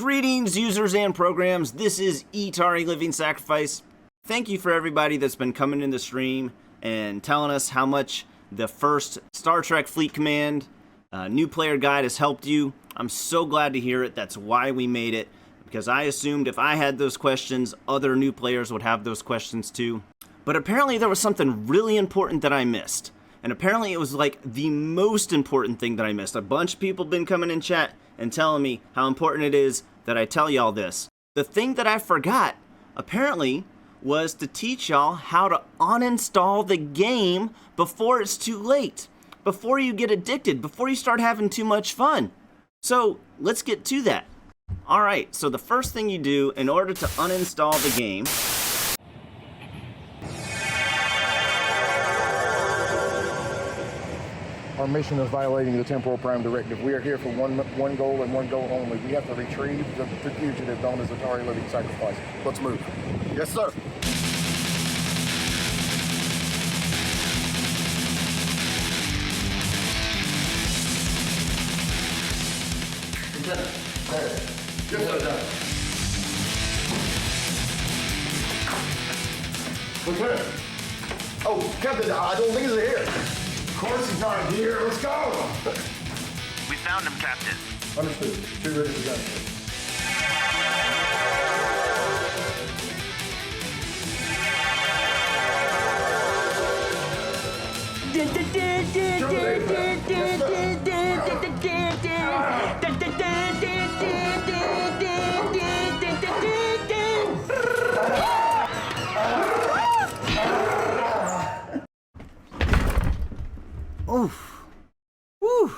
Greetings, users and programs. This is Etari Living Sacrifice. Thank you for everybody that's been coming in the stream and telling us how much the first Star Trek Fleet Command new player guide has helped you. I'm so glad to hear it. That's why we made it, because I assumed if I had those questions, other new players would have those questions too. But apparently there was something really important that I missed. And apparently it was like the most important thing that I missed. A bunch of people have been coming in chat and telling me how important it is that I tell y'all this. The thing that I forgot, apparently, was to teach y'all how to uninstall the game before it's too late. Before you get addicted, before you start having too much fun. So, let's get to that. Alright, so the first thing you do in order to uninstall the game... Our mission is violating the Temporal Prime Directive. We are here for one goal and one goal only. We have to retrieve the fugitive known as Etari Living Sacrifice. Let's move. Yes, sir. Lieutenant. There. Yes, sir. Lieutenant. Oh, Captain, I don't think he's here. Of course he's not here. Let's go! We found him, Captain. Understood. Be ready to go. Oof. Woo.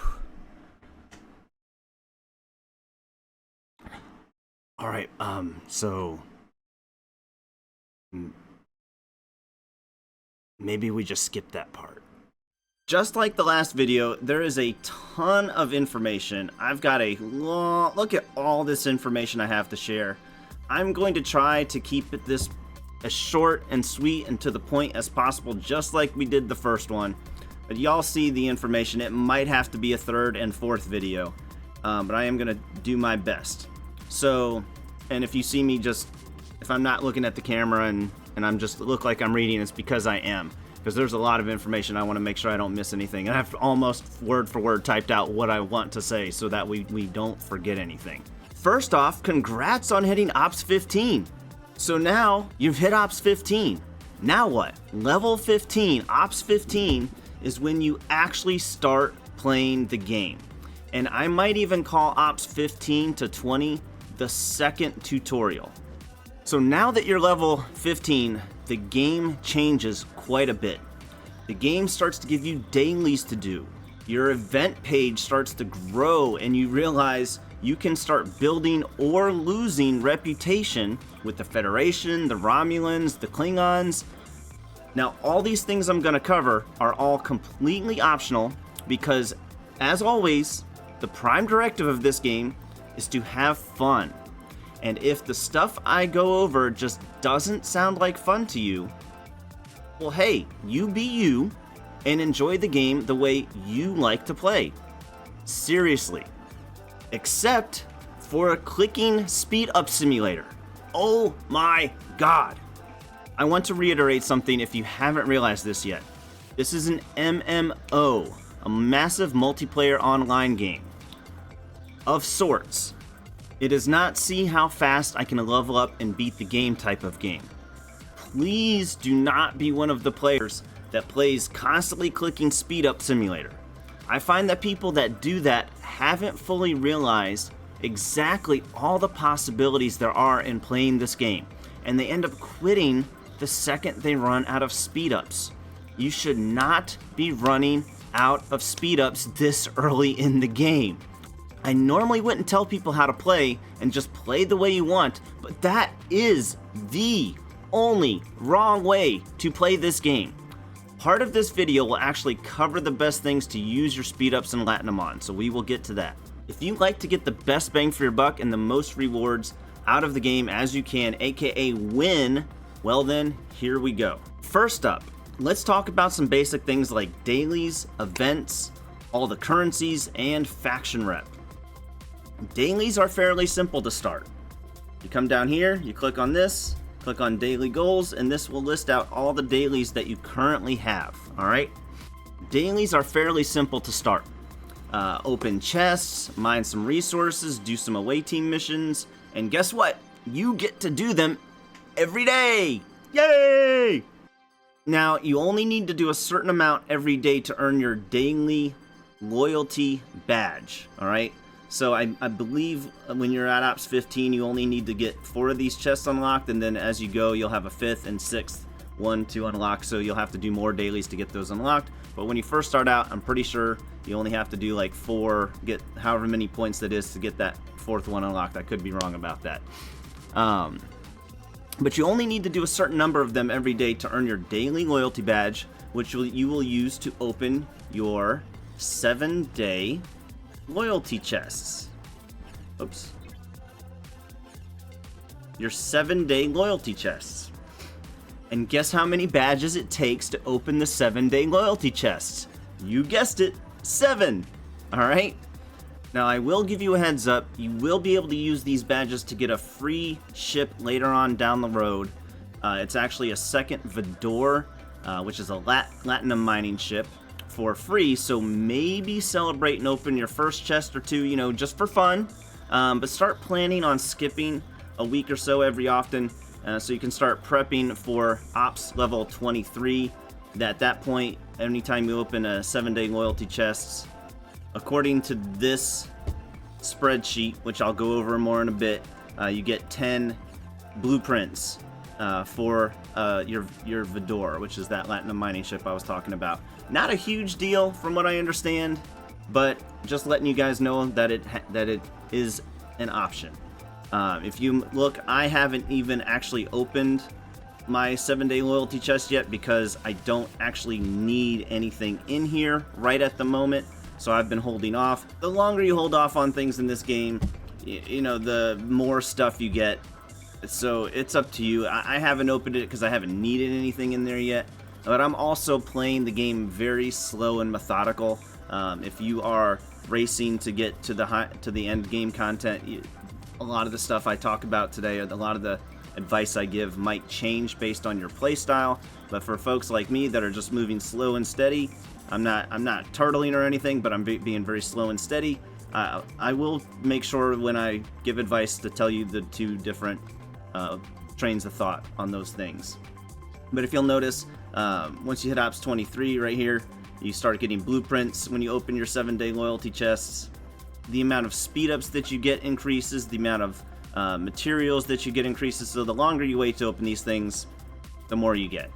All right, so maybe we just skip that part. Just like the last video, there is a ton of information. I've got a long look at all this information I have to share. I'm going to try to keep this as short and sweet and to the point as possible, just like we did the first one. But y'all see the information. It might have to be a third and fourth video, but I am gonna do my best. So, and if you see me if I'm not looking at the camera and I'm just look like I'm reading, it's because I am. Because there's a lot of information. I want to make sure I don't miss anything. And I've almost word for word typed out what I want to say so that we don't forget anything. First off, congrats on hitting Ops 15. So now you've hit Ops 15. Now what? Level 15, Ops 15 is when you actually start playing the game. And I might even call Ops 15 to 20 the second tutorial. So now that you're level 15, the game changes quite a bit. The game starts to give you dailies to do. Your event page starts to grow and you realize you can start building or losing reputation with the Federation, the Romulans, the Klingons. Now, all these things I'm going to cover are all completely optional because, as always, the prime directive of this game is to have fun. And if the stuff I go over just doesn't sound like fun to you, well, hey, you be you and enjoy the game the way you like to play. Seriously. Except for a clicking speed up simulator. Oh my God. I want to reiterate something if you haven't realized this yet. This is an MMO, a massive multiplayer online game. Of sorts. It is not see how fast I can level up and beat the game type of game. Please do not be one of the players that plays constantly clicking speed up simulator. I find that people that do that haven't fully realized exactly all the possibilities there are in playing this game, and they end up quitting the second they run out of speed ups. You should not be running out of speed ups this early in the game. I normally wouldn't tell people how to play and just play the way you want, but that is the only wrong way to play this game. Part of this video will actually cover the best things to use your speed ups and Latinum on, so we will get to that. If you like to get the best bang for your buck and the most rewards out of the game as you can, aka win, well then, here we go. First up, let's talk about some basic things like dailies, events, all the currencies, and faction rep. Dailies are fairly simple to start. You come down here, you click on this, click on daily goals, and this will list out all the dailies that you currently have, all right? Dailies are fairly simple to start. Open chests, mine some resources, do some away team missions, and guess what? You get to do them every day! Yay! Now, you only need to do a certain amount every day to earn your daily loyalty badge, all right? So I believe when you're at Ops 15, you only need to get 4 of these chests unlocked, and then as you go, you'll have a 5th and 6th one to unlock, so you'll have to do more dailies to get those unlocked. But when you first start out, I'm pretty sure you only have to do like 4, get however many points that is to get that 4th one unlocked. I could be wrong about that. But you only need to do a certain number of them every day to earn your daily loyalty badge, which you will use to open your 7-day loyalty chests. Oops. Your 7-day loyalty chests. And guess how many badges it takes to open the 7-day loyalty chests? You guessed it, 7. Alright? Now I will give you a heads up, you will be able to use these badges to get a free ship later on down the road. It's actually a second Vidor, which is a Latinum mining ship, for free, so maybe celebrate and open your first chest or 2, you know, just for fun. But start planning on skipping a week or so every often, so you can start prepping for Ops level 23. At that point, anytime you open a 7-day loyalty chests, according to this spreadsheet, which I'll go over more in a bit, you get 10 blueprints for your Vidor, which is that Latinum mining ship I was talking about. Not a huge deal from what I understand, but just letting you guys know that it is an option. If you look, I haven't even actually opened my 7-day loyalty chest yet because I don't actually need anything in here right at the moment, so I've been holding off. The longer you hold off on things in this game, you know, the more stuff you get, so it's up to you. I haven't opened it because I haven't needed anything in there yet, but I'm also playing the game very slow and methodical. If you are racing to get to the end game content, a lot of the stuff I talk about today, or a lot of the advice I give, might change based on your playstyle. But for folks like me that are just moving slow and steady, I'm not turtling or anything, but I'm being very slow and steady. I will make sure when I give advice to tell you the 2 different trains of thought on those things. But if you'll notice, once you hit Ops 23 right here, you start getting blueprints when you open your 7-day loyalty chests. The amount of speed ups that you get increases, the amount of materials that you get increases, so the longer you wait to open these things, the more you get.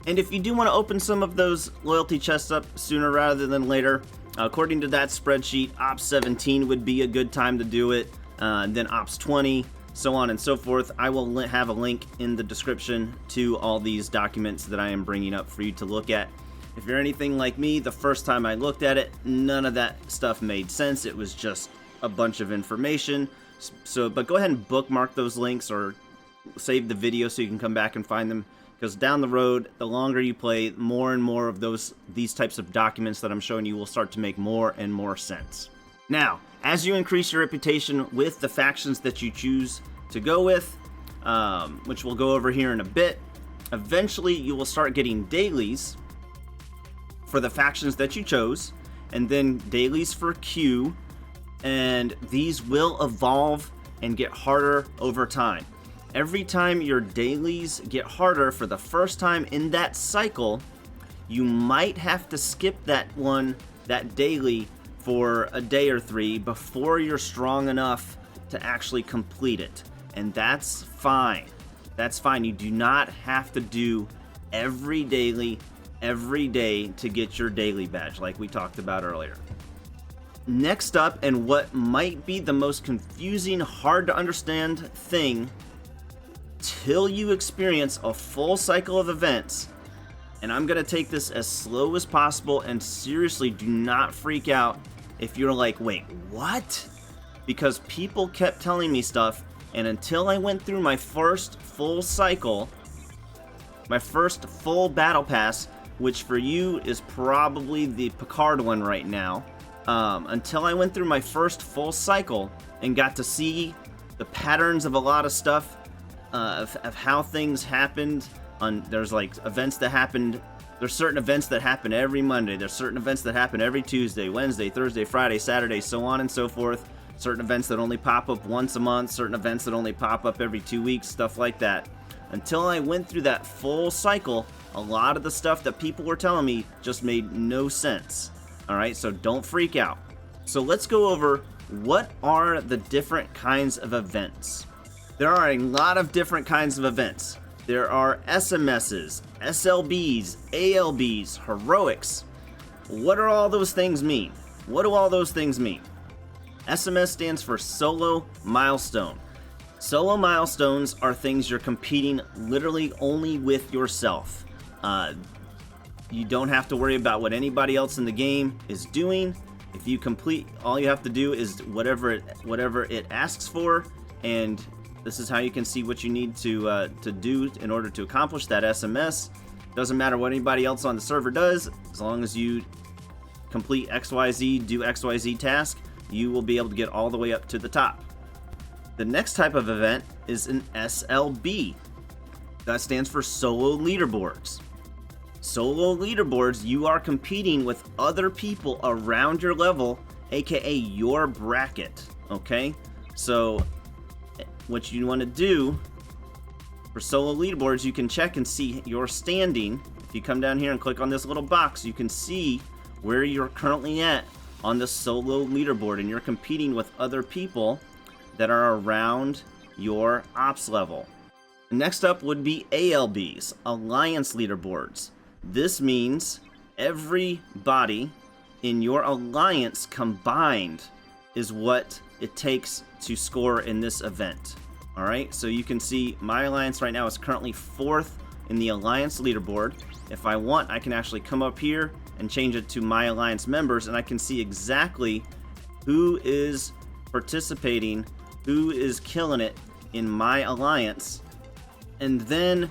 And if you do want to open some of those loyalty chests up sooner rather than later, according to that spreadsheet, Ops 17 would be a good time to do it, then Ops 20, so on and so forth. I will have a link in the description to all these documents that I am bringing up for you to look at. If you're anything like me, the first time I looked at it, none of that stuff made sense. It was just a bunch of information. But go ahead and bookmark those links or save the video so you can come back and find them. Because down the road, the longer you play, more and more of these types of documents that I'm showing you will start to make more and more sense. Now, as you increase your reputation with the factions that you choose to go with, which we'll go over here in a bit, eventually you will start getting dailies for the factions that you chose, and then dailies for Q, and these will evolve and get harder over time. Every time your dailies get harder for the first time in that cycle, you might have to skip that daily for a day or 3 before you're strong enough to actually complete it. And that's fine. That's fine. You do not have to do every daily every day to get your daily badge, like we talked about earlier. Next up, and what might be the most confusing, hard to understand thing till you experience a full cycle of events, and I'm going to take this as slow as possible, and seriously, do not freak out if you're like, wait, what? Because people kept telling me stuff, and until I went through my first full cycle, my first full battle pass, which for you is probably the Picard one right now, until I went through my first full cycle and got to see the patterns of a lot of stuff, of how things happened. There's like events that happened. There's certain events that happen every Monday. There's certain events that happen every Tuesday, Wednesday, Thursday, Friday, Saturday, so on and so forth. Certain events that only pop up once a month. Certain events that only pop up every 2 weeks. Stuff like that. Until I went through that full cycle, a lot of the stuff that people were telling me just made no sense. Alright, so don't freak out. So let's go over what are the different kinds of events. There are a lot of different kinds of events. There are SMSs, SLBs, ALBs, heroics. What do all those things mean? What do all those things mean? SMS stands for solo milestone. Solo milestones are things you're competing literally only with yourself. You don't have to worry about what anybody else in the game is doing. If you complete, all you have to do is whatever it asks for, and this is how you can see what you need to do in order to accomplish that SMS. Doesn't matter what anybody else on the server does, as long as you complete XYZ, do XYZ task, you will be able to get all the way up to the top. The next type of event is an SLB. That stands for solo leaderboards. Solo leaderboards, you are competing with other people around your level, aka your bracket, okay? So what you want to do for solo leaderboards, you can check and see your standing. If you come down here and click on this little box, you can see where you're currently at on the solo leaderboard, and you're competing with other people that are around your ops level. Next up would be ALBs, Alliance Leaderboards. This means everybody in your alliance combined is what it takes to score in this event. Alright, so you can see my alliance right now is currently 4th in the Alliance Leaderboard. If I want, I can actually come up here and change it to my alliance members, and I can see exactly who is participating, who is killing it in my alliance. And then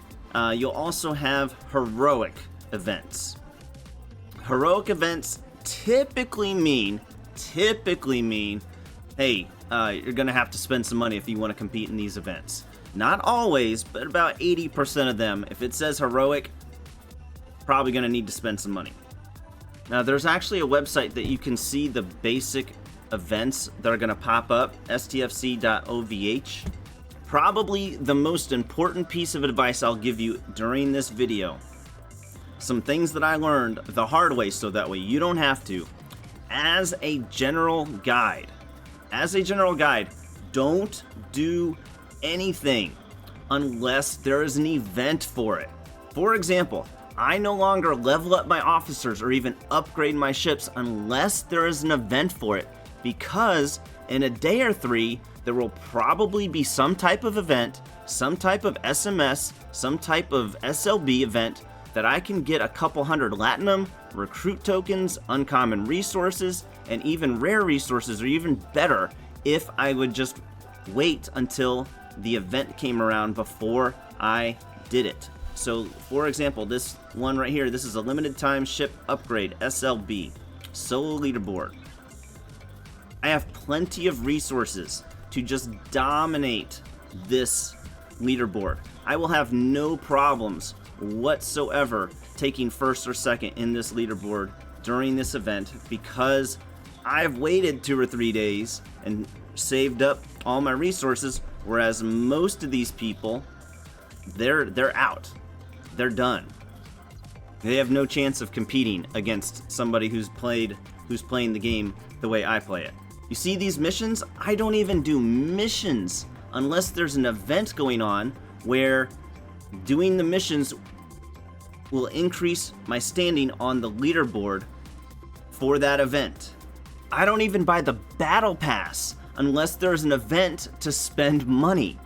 you'll also have heroic events. Heroic events typically mean, hey, you're gonna have to spend some money if you want to compete in these events. Not always, but about 80% of them, if it says heroic, probably gonna need to spend some money. Now there's actually a website that you can see the basic events that are gonna pop up, stfc.ovh. Probably the most important piece of advice I'll give you during this video. Some things that I learned the hard way, so that way you don't have to. As a general guide, don't do anything unless there is an event for it. For example, I no longer level up my officers or even upgrade my ships unless there is an event for it, because in a day or 3, there will probably be some type of event, some type of SMS, some type of SLB event that I can get a couple hundred Latinum, recruit tokens, uncommon resources, and even rare resources, or even better if I would just wait until the event came around before I did it. So for example, this one right here, this is a limited time ship upgrade, SLB, solo leaderboard. I have plenty of resources to just dominate this leaderboard. I will have no problems whatsoever taking 1st or 2nd in this leaderboard during this event, because I've waited 2 or 3 days and saved up all my resources, whereas most of these people, they're out. They're done. They have no chance of competing against somebody who's playing the game the way I play it. You see these missions? I don't even do missions unless there's an event going on where doing the missions will increase my standing on the leaderboard for that event. I don't even buy the battle pass unless there's an event to spend money.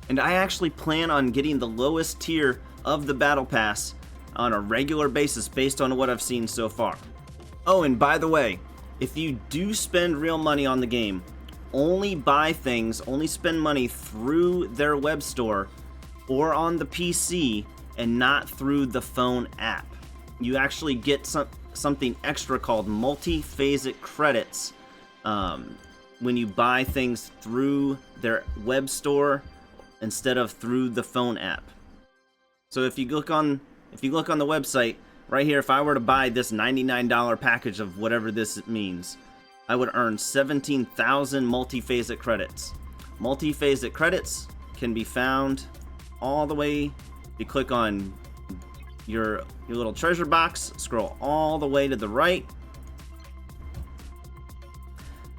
And I actually plan on getting the lowest tier of the battle pass on a regular basis based on what I've seen so far. Oh, and by the way, if you do spend real money on the game, only buy things, only spend money through their web store or on the PC and not through the phone app. You actually get something extra called multi-phasic credits when you buy things through their web store instead of through the phone app. So if you look on the website right here, if I were to buy this $99 package of whatever this means, I would earn 17,000 multi-phasic credits. Multi-phasic credits can be found all the way. You click on your little treasure box, scroll all the way to the right.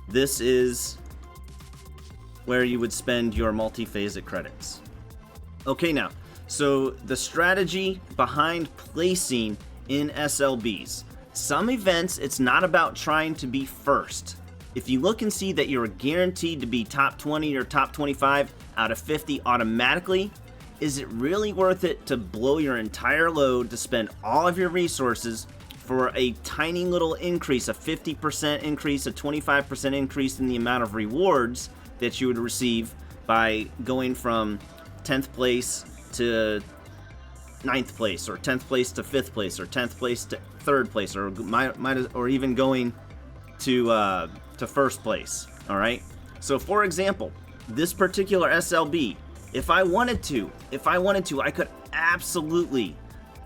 This is where you would spend your multi-phasic credits. Okay, now, so the strategy behind placing in SLBs. Some events, it's not about trying to be first. If you look and see that you're guaranteed to be top 20 or top 25 out of 50 automatically, is it really worth it to blow your entire load to spend all of your resources for a tiny little increase, a 50% increase, a 25% increase in the amount of rewards that you would receive by going from 10th place to 9th place, or 10th place to 5th place, or 10th place to 3rd place, or even going to 1st place? All right. So for example, this particular SLB, if I wanted to, I could absolutely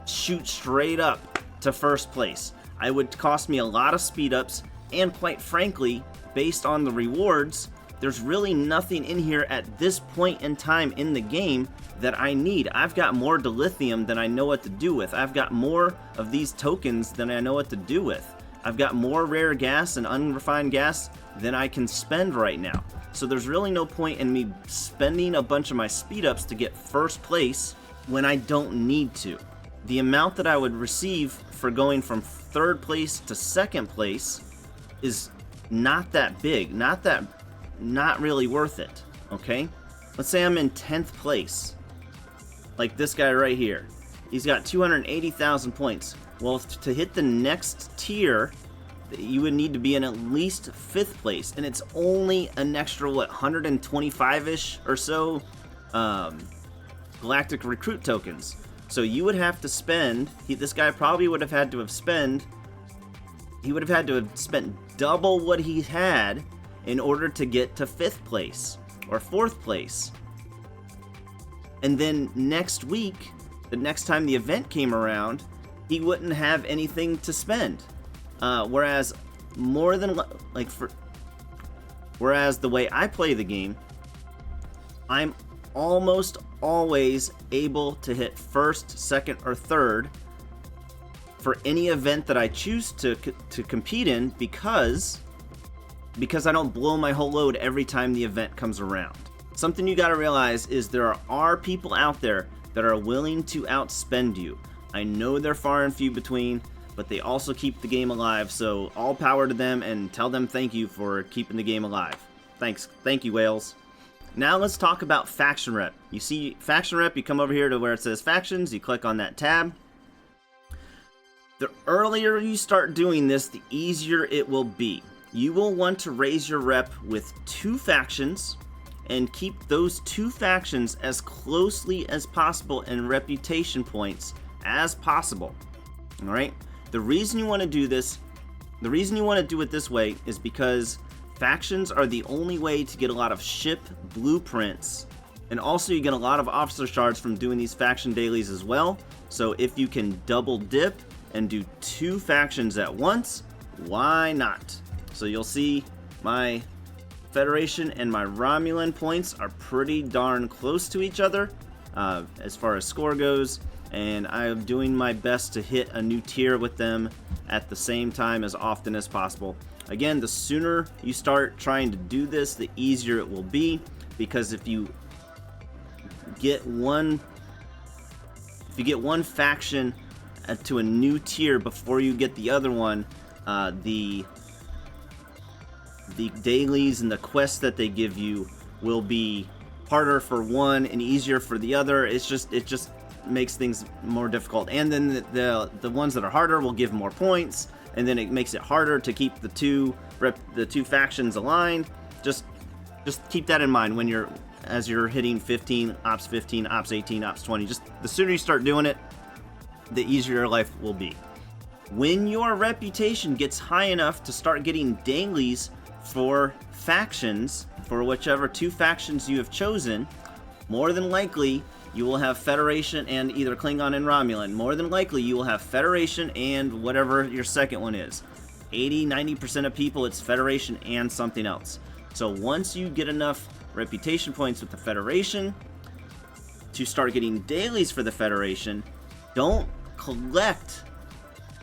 shoot straight up to 1st place. It would cost me a lot of speed ups, and quite frankly, based on the rewards, there's really nothing in here at this point in time in the game that I need. I've got more dilithium than I know what to do with. I've got more of these tokens than I know what to do with. I've got more rare gas and unrefined gas than I can spend right now. So there's really no point in me spending a bunch of my speed ups to get 1st place when I don't need to. The amount that I would receive for going from 3rd place to 2nd place is not that big, not really worth it, okay? Let's say I'm in 10th place, like this guy right here. He's got 280,000 points. Well, to hit the next tier, you would need to be in at least 5th place, and it's only an extra, 125-ish or so galactic recruit tokens. So you would have to spend, this guy probably would have had to have spent double what he had in order to get to 5th place or 4th place. And then next week, the next time the event came around, he wouldn't have anything to spend. Whereas the way I play the game, I'm almost always able to hit 1st, 2nd, or 3rd for any event that I choose to compete in because I don't blow my whole load every time the event comes around. Something you gotta realize is there are people out there that are willing to outspend you. I know they're far and few between, but they also keep the game alive, so all power to them, and tell them thank you for keeping the game alive. Thank you, whales. Now let's talk about faction rep. You see faction rep, you come over here to where it says factions, you click on that tab. The earlier you start doing this, the easier it will be. You will want to raise your rep with 2 factions and keep those 2 factions as closely as possible in reputation points as possible. All right? The reason you want to do this, the reason you want to do it this way is because factions are the only way to get a lot of ship blueprints, and also you get a lot of officer shards from doing these faction dailies as well. So if you can double dip and do 2 factions at once, why not? So you'll see my Federation and my Romulan points are pretty darn close to each other as far as score goes, and I'm doing my best to hit a new tier with them at the same time as often as possible. Again, the sooner you start trying to do this, the easier it will be, because if you get one faction to a new tier before you get the other one, the dailies and the quests that they give you will be harder for one and easier for the other. It just makes things more difficult. And then the ones that are harder will give more points, and then it makes it harder to keep the two factions aligned. Just keep that in mind as you're hitting 15, Ops 18, Ops 20. Just the sooner you start doing it, the easier your life will be. When your reputation gets high enough to start getting dailies for factions, for whichever 2 factions you have chosen, more than likely you will have Federation and either Klingon and Romulan. More than likely you will have Federation and whatever your second one is. 80-90% of people, it's Federation and something else. So once you get enough reputation points with the Federation to start getting dailies for the Federation, don't collect.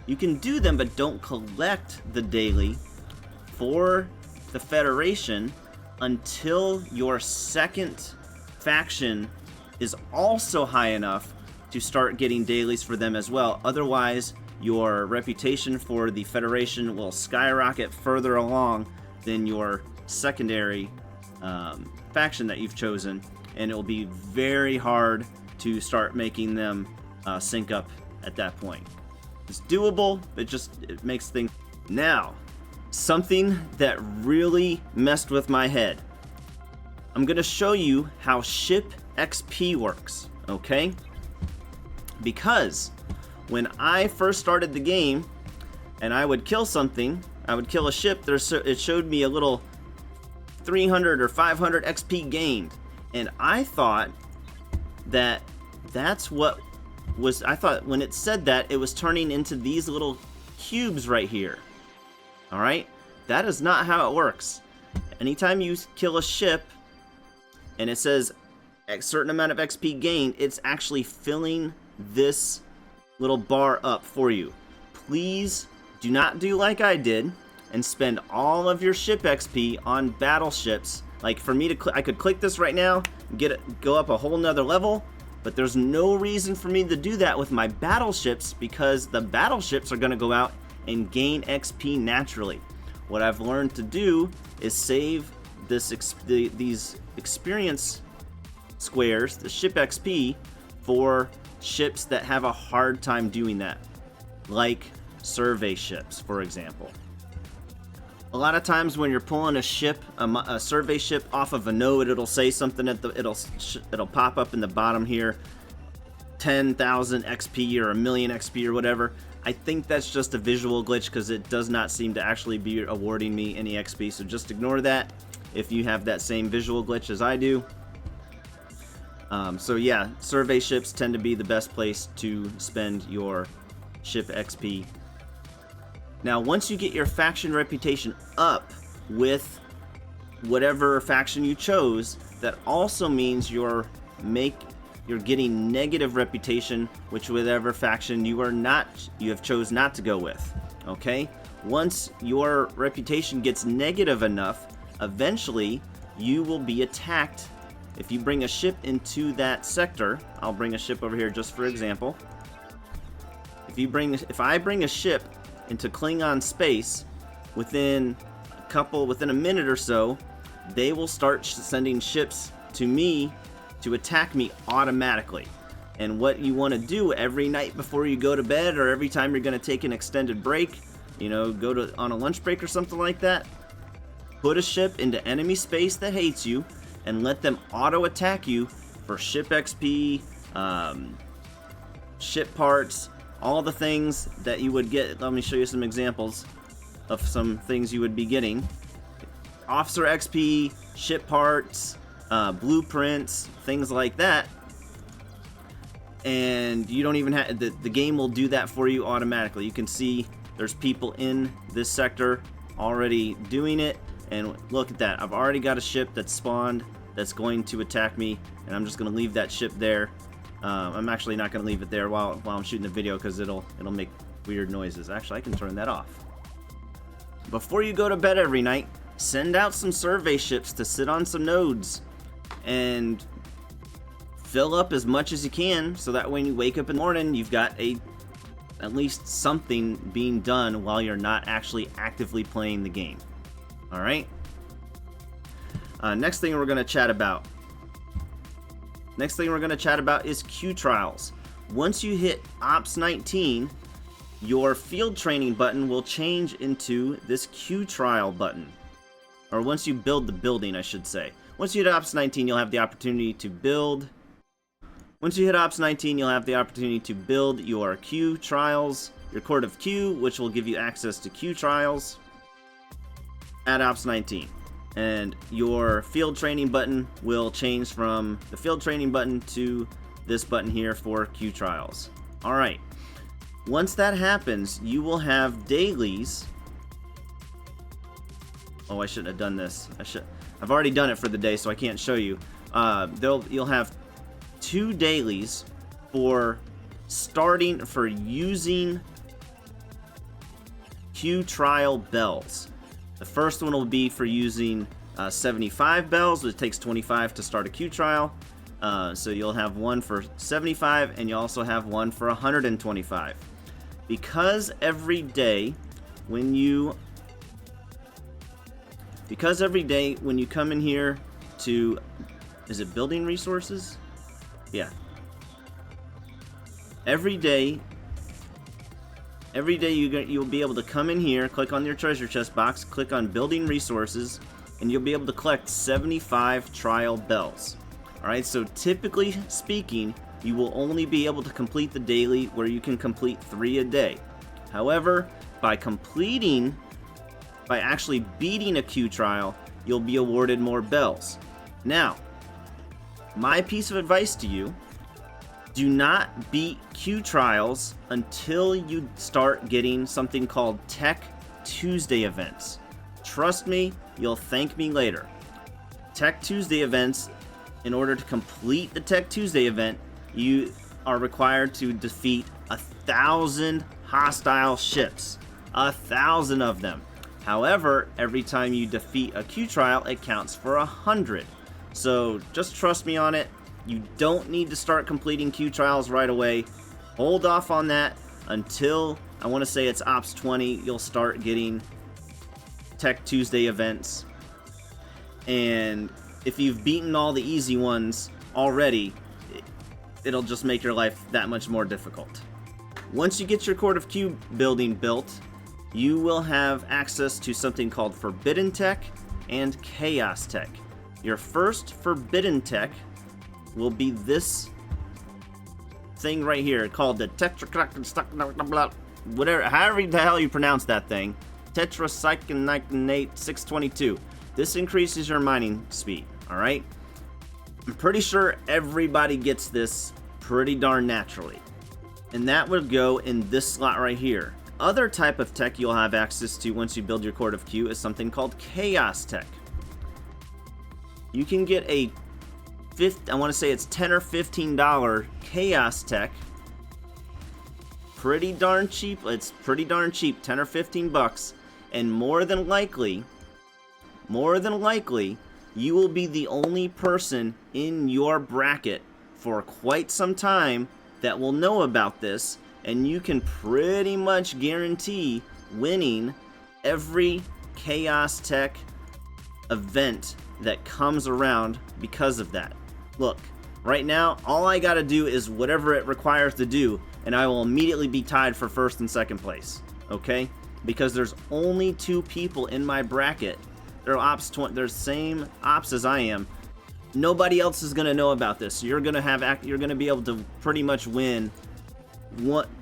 You can do them, but don't collect the daily for the Federation until your second faction is also high enough to start getting dailies for them as well. Otherwise, your reputation for the Federation will skyrocket further along than your secondary faction that you've chosen, and it will be very hard to start making them sync up at that point. It's doable, it makes things... Now, something that really messed with my head. I'm going to show you how ship XP works, okay? Because when I first started the game and I would kill something, I would kill a ship, it showed me a little 300 or 500 XP gained. And I thought that that's what was... I thought when it said that, it was turning into these little cubes right here. Alright? That is not how it works. Anytime you kill a ship and it says a certain amount of XP gained, it's actually filling this little bar up for you. Please do not do like I did and spend all of your ship XP on battleships. Like for me to I could click this right now, go up a whole nother level, but there's no reason for me to do that with my battleships because the battleships are going to go out and gain XP naturally. What I've learned to do is save these experience squares, the ship XP, for ships that have a hard time doing that, like survey ships, for example. A lot of times when you're pulling a ship, a survey ship off of a node, it'll say something at it'll pop up in the bottom here, 10,000 XP or 1,000,000 XP or whatever. I think that's just a visual glitch because it does not seem to actually be awarding me any XP, so just ignore that if you have that same visual glitch as I do. So yeah, survey ships tend to be the best place to spend your ship XP. Now, once you get your faction reputation up with whatever faction you chose, that also means you're getting negative reputation, which whatever faction you have chose not to go with. Okay? Once your reputation gets negative enough, eventually you will be attacked. If you bring a ship into that sector, I'll bring a ship over here just for example. If I bring a ship into Klingon space, within a minute or so, they will start sending ships to me to attack me automatically. And what you want to do every night before you go to bed, or every time you're going to take an extended break, go on a lunch break or something like that, put a ship into enemy space that hates you and let them auto attack you for ship XP, ship parts, all the things that you would get. Let me show you some examples of some things you would be getting. Officer XP, ship parts, blueprints, things like that. And you don't even have... The game will do that for you automatically. You can see there's people in this sector already doing it. And look at that. I've already got a ship that's spawned that's going to attack me. And I'm just going to leave that ship there. I'm actually not going to leave it there while I'm shooting the video because it'll make weird noises. Actually, I can turn that off. Before you go to bed every night, send out some survey ships to sit on some nodes and fill up as much as you can, so that when you wake up in the morning, you've got at least something being done while you're not actually actively playing the game. All right. Next thing we're going to chat about. Is Q trials. Once you hit Ops 19, your field training button will change into this Q trial button. Or once you build the building, I should say. Once you hit Ops 19, you'll have the opportunity to build Once you hit Ops 19, you'll have the opportunity to build your Q trials, your Court of Q, which will give you access to Q trials at Ops 19. And your field training button will change from the field training button to this button here for Q trials. Alright, once that happens, you will have dailies. Oh, I shouldn't have done this. I've already done it for the day, so I can't show you. You'll have 2 dailies for using Q trial bells. The first one will be for using 75 bells, which takes 25 to start a Q trial. So you'll have one for 75, and you also have one for 125. Because every day when you come in here to, is it building resources? Yeah. Every day you'll be able to come in here, click on your treasure chest box, click on building resources, and you'll be able to collect 75 trial bells. Alright, so typically speaking, you will only be able to complete the daily where you can complete 3 a day. However, by actually beating a Q trial, you'll be awarded more bells. Now, my piece of advice to you: do not beat Q trials until you start getting something called Tech Tuesday events. Trust me, you'll thank me later. Tech Tuesday events, in order to complete the Tech Tuesday event, you are required to defeat 1,000 hostile ships. 1,000 of them. However, every time you defeat a Q trial, it counts for 100. So just trust me on it. You don't need to start completing Q trials right away. Hold off on that until, I want to say it's Ops 20, you'll start getting Tech Tuesday events. And if you've beaten all the easy ones already, it'll just make your life that much more difficult. Once you get your Court of Q building built, you will have access to something called Forbidden Tech and Chaos Tech. Your first Forbidden Tech will be this thing right here called the however the hell you pronounce that thing, tetracyclinate 622. This increases your mining speed. Alright, I'm pretty sure everybody gets this pretty darn naturally, and that would go in this slot right here. Other type of tech you'll have access to once you build your Court of Q is something called Chaos Tech. You can get a I want to say it's $10 or $15 Chaos Tech. Pretty darn cheap. It's pretty darn cheap, 10 or 15 bucks, and more than likely, you will be the only person in your bracket for quite some time that will know about this, and you can pretty much guarantee winning every Chaos Tech event that comes around because of that. Look, right now, all I gotta do is whatever it requires to do, and I will immediately be tied for first and second place, okay? Because there's only 2 people in my bracket. They're they're same ops as I am. Nobody else is gonna know about this. You're gonna be able to pretty much win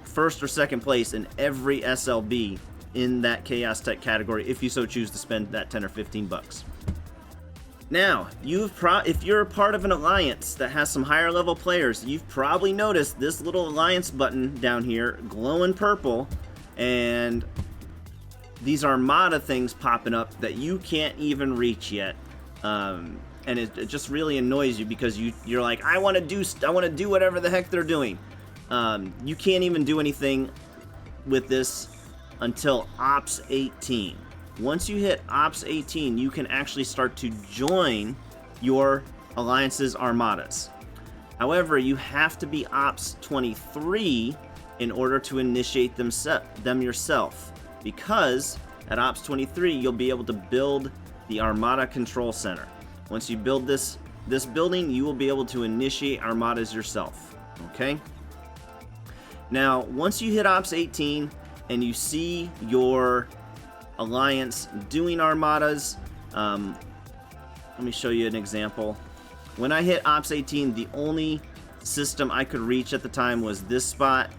first or second place in every SLB in that Chaos Tech category if you so choose to spend that 10 or 15 bucks. Now, if you're a part of an alliance that has some higher level players, you've probably noticed this little alliance button down here glowing purple, and these Armada things popping up that you can't even reach yet, and it just really annoys you because you're like, I want to do whatever the heck they're doing. You can't even do anything with this until Ops 18. Once you hit Ops 18, you can actually start to join your alliance's Armadas. However, you have to be Ops 23 in order to initiate them yourself, because at Ops 23 you'll be able to build the Armada Control Center. Once you build this building, you will be able to initiate Armadas yourself. Okay? Now, once you hit Ops 18 and you see your alliance doing Armadas, let me show you an example. When I hit Ops 18, the only system I could reach at the time was this spot,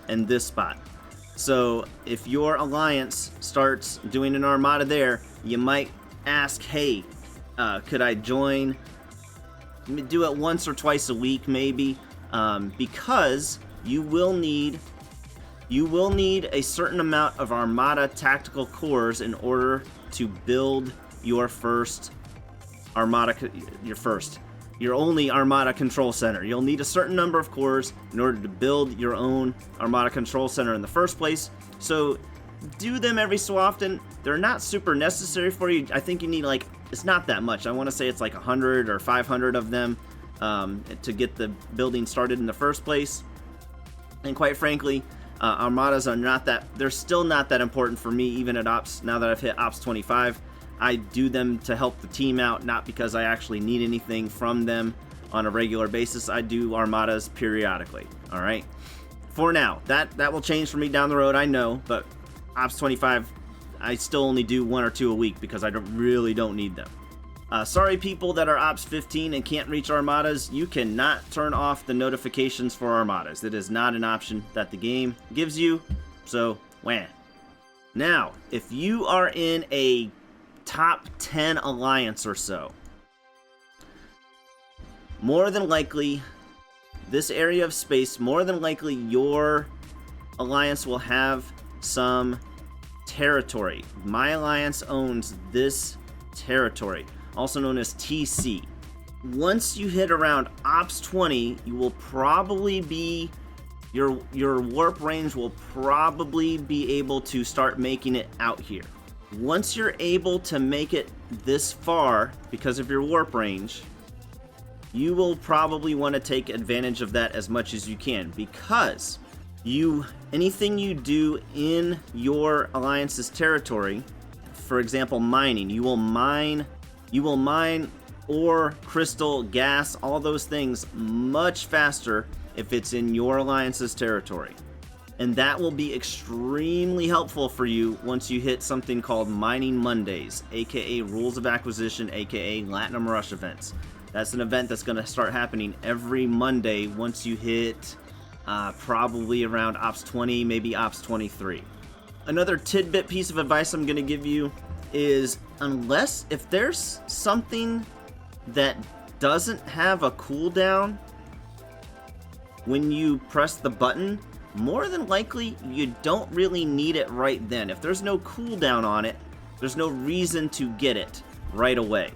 and this spot. So if your alliance starts doing an armada there, you might ask, hey, could I join? Do it once or twice a week maybe, because you will need a certain amount of Armada tactical cores in order to build your first Armada, your only Armada control center. You'll need a certain number of cores in order to build your own Armada control center in the first place. So do them every so often. They're not super necessary for you. I think you need like, it's not that much. I want to say it's like 100 or 500 of them to get the building started in the first place. And quite frankly, Armadas are not that, they're still not that important for me even at Ops, now that I've hit Ops 25. I do them to help the team out, not because I actually need anything from them on a regular basis. I do Armadas periodically, all right? For now, that will change for me down the road, I know, but Ops 25, I still only do 1 or 2 a week because I really don't need them. Sorry people that are Ops 15 and can't reach Armadas, you cannot turn off the notifications for Armadas. It is not an option that the game gives you, so wham. Now, if you are in a top 10 alliance or so, more than likely, this area of space, more than likely your alliance will have some territory. My alliance owns this territory, also known as TC. Once you hit around Ops 20, you will probably be, your warp range will probably be able to start making it out here. Once you're able to make it this far because of your warp range, you will probably want to take advantage of that as much as you can, because anything you do in your alliance's territory, for example mining, you will mine ore, crystal, gas, all those things much faster if it's in your alliance's territory. And that will be extremely helpful for you once you hit something called Mining Mondays, aka Rules of Acquisition, aka Latinum Rush events. That's an event that's going to start happening every Monday once you hit probably around Ops 20, maybe Ops 23. Another tidbit piece of advice I'm going to give you is, if there's something that doesn't have a cooldown when you press the button, more than likely you don't really need it right then. If there's no cooldown on it, there's no reason to get it right away.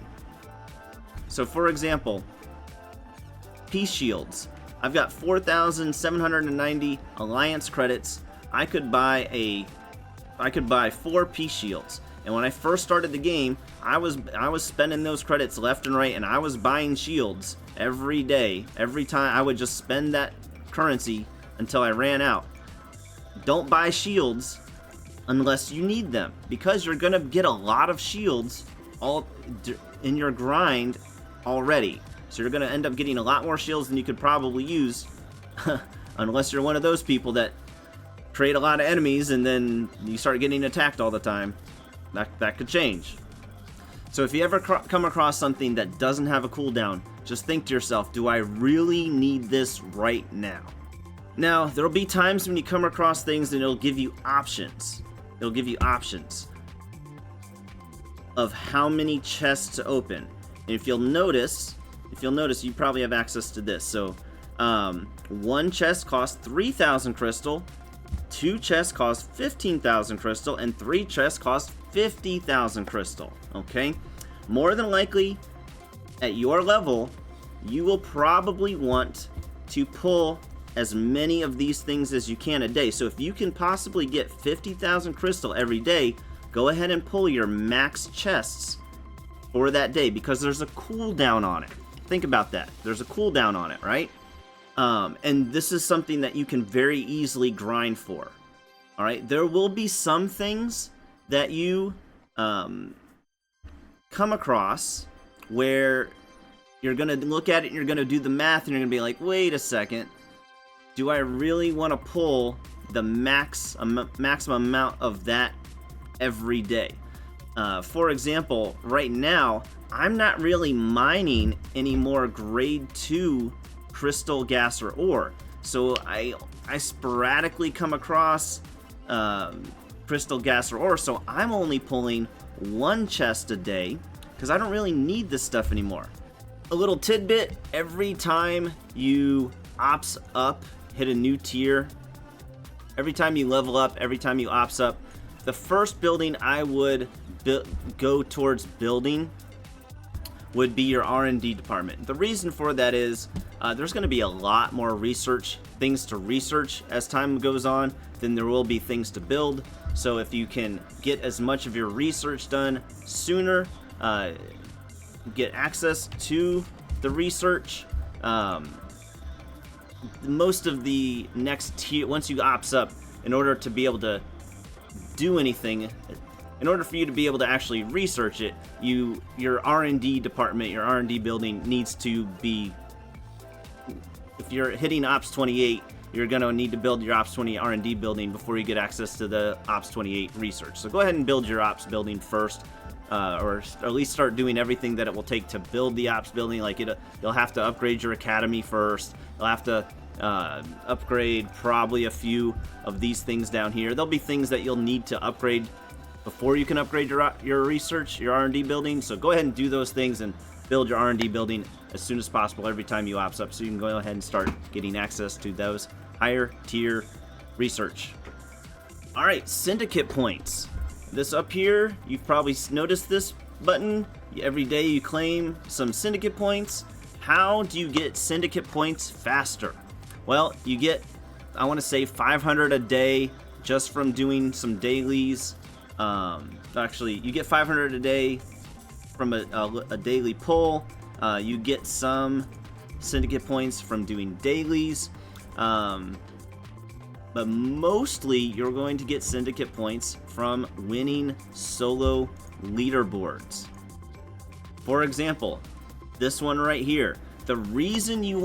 So for example, peace shields. I've got 4,790 alliance credits. I could buy 4 peace shields. And when I first started the game, I was spending those credits left and right, and I was buying shields every day. Every time I would just spend that currency until I ran out. Don't buy shields unless you need them, because you're gonna get a lot of shields all in your grind already. So you're gonna end up getting a lot more shields than you could probably use, unless you're one of those people that create a lot of enemies and then you start getting attacked all the time. That could change. So if you ever come across something that doesn't have a cooldown, just think to yourself, do I really need this right now? Now, there'll be times when you come across things and it'll give you options. It'll give you options of how many chests to open. And if you'll notice, you probably have access to this. So, 1 chest costs 3,000 crystal, 2 chests cost 15,000 crystal, and 3 chests cost 50,000 crystal. Okay? More than likely, at your level, you will probably want to pull as many of these things as you can a day. So if you can possibly get 50,000 crystal every day, go ahead and pull your max chests for that day, because there's a cooldown on it. Think about that. There's a cooldown on it, right? And this is something that you can very easily grind for. All right, there will be some things that you come across where you're gonna look at it and you're gonna do the math and you're gonna be like, wait a second, do I really want to pull the maximum amount of that every day? For example, right now, I'm not really mining any more grade 2 crystal, gas, or ore. So I sporadically come across crystal, gas, or ore, so I'm only pulling 1 chest a day because I don't really need this stuff anymore. A little tidbit, every time you ops up, hit a new tier, every time you level up, every time you ops up, the first building I would go towards building would be your R&D department. The reason for that is there's going to be a lot more things to research as time goes on than there will be things to build. So if you can get as much of your research done sooner, get access to the research, most of the next tier, once you ops up, in order to be able to do anything, in order for you to be able to actually research it, your R&D department, your R&D building needs to be, if you're hitting Ops 28, you're going to need to build your Ops 28 R&D building before you get access to the Ops 28 research. So go ahead and build your Ops building first, or at least start doing everything that it will take to build the Ops building. Like you'll have to upgrade your academy first. You'll have to upgrade probably a few of these things down here. There'll be things that you'll need to upgrade before you can upgrade your research, your R&D building. So go ahead and do those things and build your R&D building as soon as possible every time you ops up, so you can go ahead and start getting access to those higher tier research. All right, syndicate points. This up here, you've probably noticed this button. Every day you claim some syndicate points. How do you get syndicate points faster? Well, you get, I want to say 500 a day just from doing some dailies. Actually, you get 500 a day from a daily pull. You get some syndicate points from doing dailies. But mostly you're going to get syndicate points from winning solo leaderboards. For example, this one right here. The reason you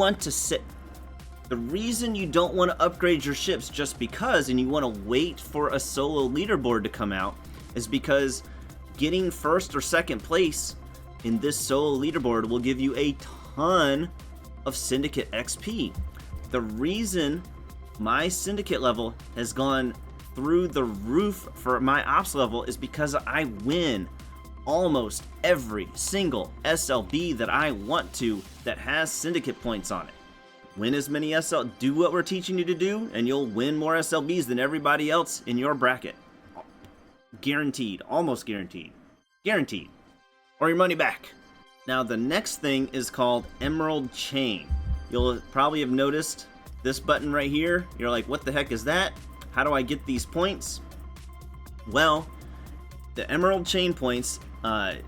don't want to upgrade your ships just because, and you want to wait for a solo leaderboard to come out, is because getting first or second place in this solo leaderboard will give you a ton of syndicate XP. The reason my syndicate level has gone through the roof for my ops level is because I win almost every single SLB that I want to that has syndicate points on it. Win as many do what we're teaching you to do, and you'll win more SLBs than everybody else in your bracket. Guaranteed, almost guaranteed. Guaranteed. Or your money back. Now the next thing is called Emerald Chain. You'll probably have noticed this button right here. You're like, what the heck is that? How do I get these points? Well, the Emerald Chain points, the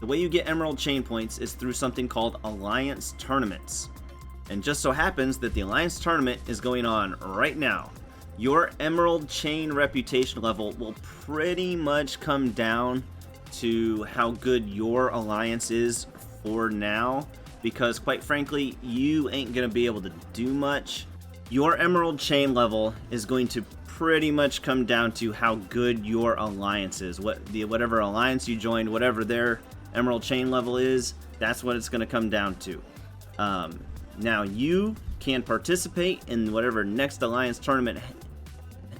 way you get Emerald Chain points is through something called Alliance Tournaments. And just so happens that the Alliance Tournament is going on right now. Your Emerald Chain reputation level will pretty much come down to how good your alliance is for now, because quite frankly, you ain't gonna be able to do much. Your Emerald Chain level is going to pretty much come down to how good your alliance is. Whatever alliance you joined, whatever their Emerald Chain level is, that's what it's gonna come down to. Now you can participate in whatever next alliance tournament,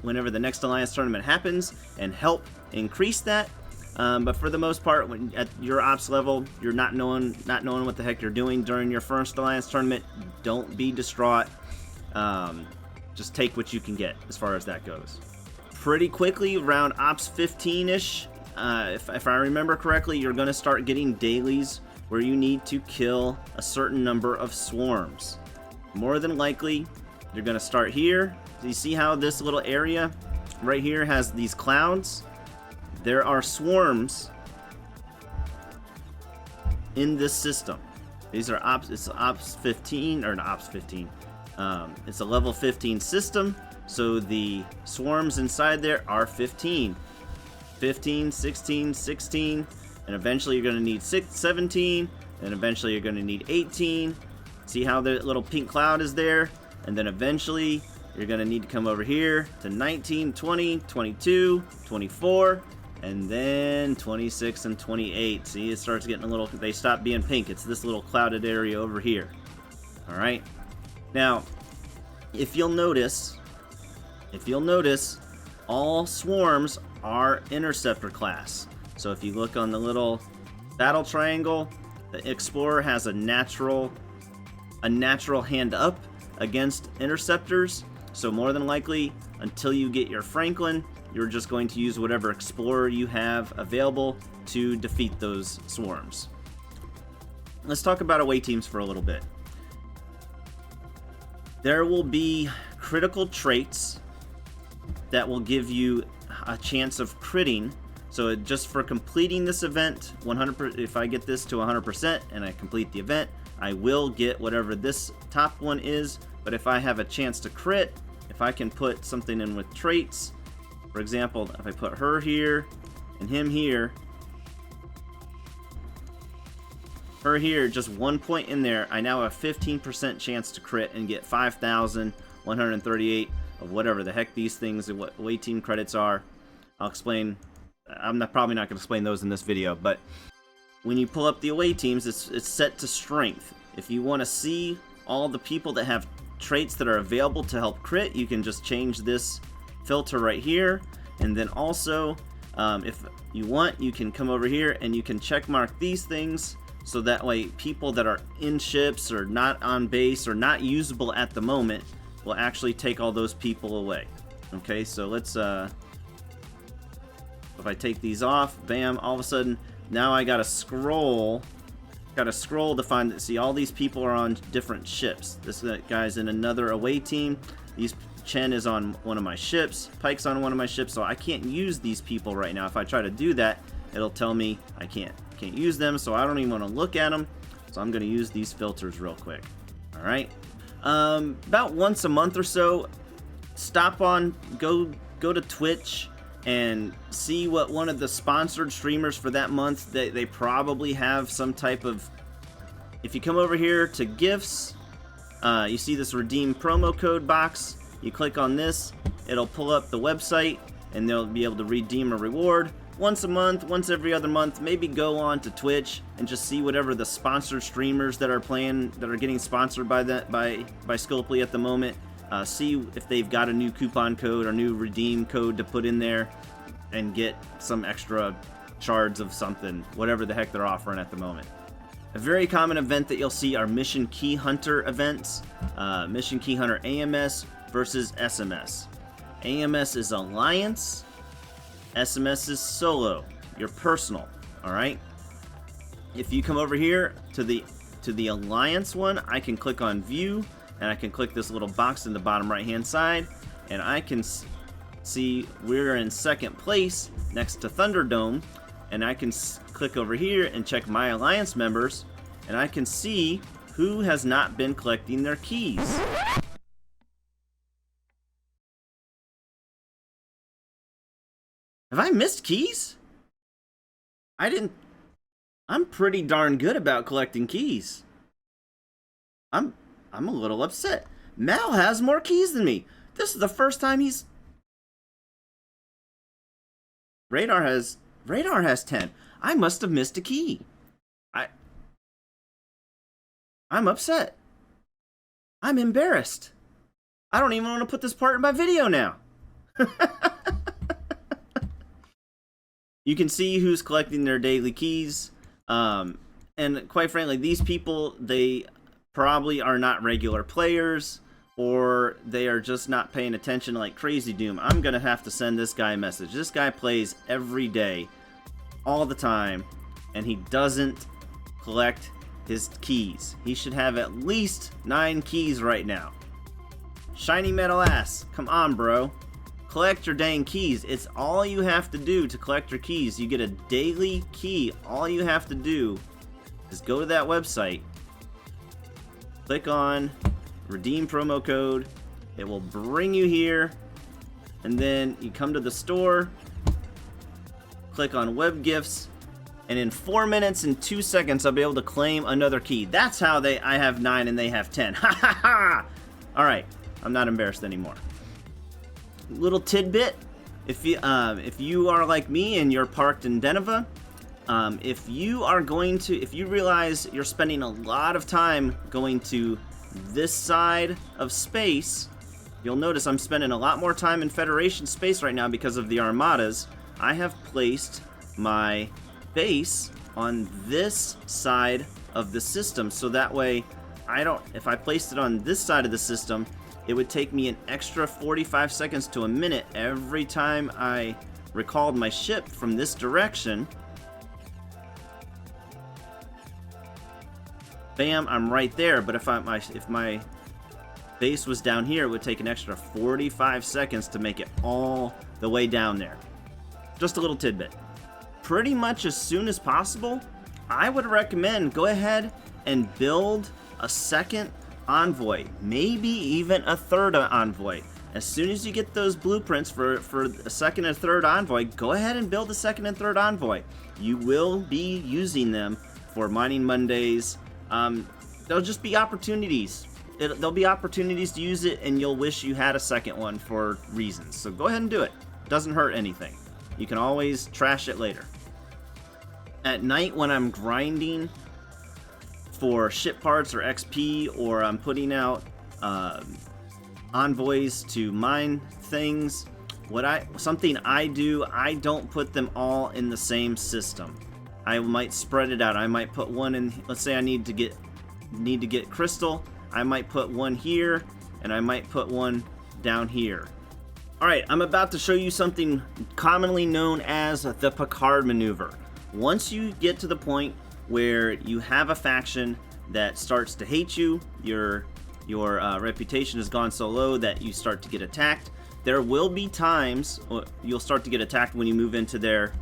whenever the next alliance tournament happens, and help increase that. But for the most part, when at your ops level, you're not knowing what the heck you're doing during your first alliance tournament. Don't be distraught. Just take what you can get as far as that goes. Pretty quickly, around ops 15-ish, if I remember correctly, you're going to start getting dailies where you need to kill a certain number of swarms. More than likely, you're going to start here. So you see how this little area right here has these clouds? There are swarms in this system. These are it's ops 15, or not ops 15. It's a level 15 system, so the swarms inside there are 15. 15, 16, 16, and eventually you're going to need 17, and eventually you're going to need 18. See how the little pink cloud is there? And then eventually you're going to need to come over here to 19, 20, 22, 24, And then 26 and 28. See, it starts getting a little, they stop being pink. It's this little clouded area over here. All right. Now, if you'll notice, all swarms are interceptor class. So if you look on the little battle triangle, the Explorer has a natural hand up against interceptors. So more than likely, until you get your Franklin, you're just going to use whatever Explorer you have available to defeat those swarms. Let's talk about away teams for a little bit. There will be critical traits that will give you a chance of critting. So just for completing this event, 100%, if I get this to 100% and I complete the event, I will get whatever this top one is. But if I have a chance to crit, if I can put something in with traits, for example, if I put her here and him here, her here, just 1 point in there, I now have 15% chance to crit and get 5,138 of whatever the heck these things and what away team credits are. I'll explain. I'm probably not going to explain those in this video, but when you pull up the away teams, it's set to strength. If you want to see all the people that have traits that are available to help crit, you can just change this filter right here. And then also, if you want, you can come over here and you can check mark these things, so that way people that are in ships or not on base or not usable at the moment will actually take all those people away. Okay, so let's if I take these off, bam, all of a sudden now I gotta scroll to find that. See, all these people are on different ships. This guy's in another away team. Chen is on one of my ships, Pike's on one of my ships, so I can't use these people right now. If I try to do that, it'll tell me I can't use them, so I don't even want to look at them. So I'm going to use these filters real quick. All right. About once a month or so, go to Twitch and see what one of the sponsored streamers for that month, they probably have some type of, if you come over here to gifts, you see this redeem promo code box, you click on this, it'll pull up the website and they'll be able to redeem a reward. Once a month, once every other month, maybe go on to Twitch and just see whatever the sponsored streamers that are getting sponsored by Scopely at the moment. See if they've got a new coupon code or new redeem code to put in there and get some extra shards of something, whatever the heck they're offering at the moment. A very common event that you'll see are Mission Key Hunter events. Mission Key Hunter AMS versus SMS. AMS is Alliance. SMS is solo, your personal. All right. If you come over here to the Alliance one, I can click on View, and I can click this little box in the bottom right hand side, and I can see we're in second place next to Thunderdome, and I can click over here and check my Alliance members, and I can see who has not been collecting their keys. Have I missed keys? I didn't. I'm pretty darn good about collecting keys. I'm a little upset. Mal has more keys than me. This is the first time he's... Radar has 10. I must have missed a key. I'm upset. I'm embarrassed. I don't even want to put this part in my video now. You can see who's collecting their daily keys. And quite frankly, these people, they probably are not regular players, or they are just not paying attention like Crazy Doom. I'm going to have to send this guy a message. This guy plays every day, all the time, and he doesn't collect his keys. He should have at least 9 keys right now. Shiny metal ass. Come on, bro. Collect your dang keys. It's all you have to do to collect your keys. You get a daily key. All you have to do is go to that website, click on redeem promo code. It will bring you here, and then you come to the store, click on web gifts, and in 4 minutes and 2 seconds I'll be able to claim another key. That's how I have 9 and they have 10. Ha ha ha! Alright, I'm not embarrassed anymore. Little tidbit, If you are like me and you're parked in Deneva, if you realize you're spending a lot of time going to this side of space, you'll notice I'm spending a lot more time in Federation space right now because of the Armadas. I have placed my base on this side of the system, so that way if I placed it on this side of the system, it would take me an extra 45 seconds to a minute every time I recalled my ship from this direction. Bam, I'm right there, but if my base was down here, it would take an extra 45 seconds to make it all the way down there. Just a little tidbit. Pretty much as soon as possible, I would recommend go ahead and build a second envoy, maybe even a third envoy. As soon as you get those blueprints for a second and third envoy, go ahead and build a second and third envoy. You will be using them for mining Mondays. There'll just be opportunities. There'll be opportunities to use it, and you'll wish you had a second one for reasons. So go ahead and do it. Doesn't hurt anything. You can always trash it later. At night when I'm grinding for ship parts or XP, or I'm putting out envoys to mine things, something I do, I don't put them all in the same system. I might spread it out. I might put one in, let's say I need to get crystal, I might put one here, and I might put one down here. Alright, I'm about to show you something commonly known as the Picard Maneuver. Once you get to the point where you have a faction that starts to hate you, your reputation has gone so low that you start to get attacked, there will be times you'll start to get attacked when you move into their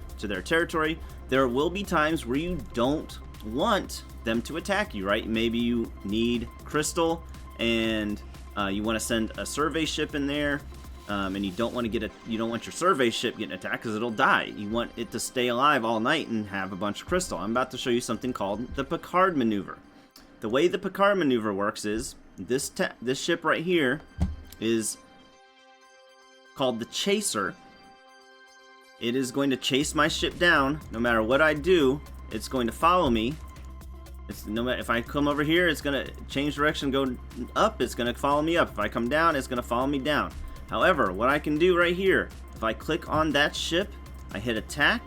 territory. There will be times where you don't want them to attack you, right? Maybe you need crystal and you want to send a survey ship in there, and you don't want your survey ship getting attacked because it'll die. You want it to stay alive all night and have a bunch of crystal. I'm about to show you something called the Picard Maneuver. The way the Picard Maneuver works is this ship right here is called the Chaser. It is going to chase my ship down. No matter what I do, it's going to follow me. No matter if I come over here, it's going to change direction, go up, it's going to follow me up. If I come down, it's going to follow me down. However, what I can do right here, if I click on that ship, I hit attack,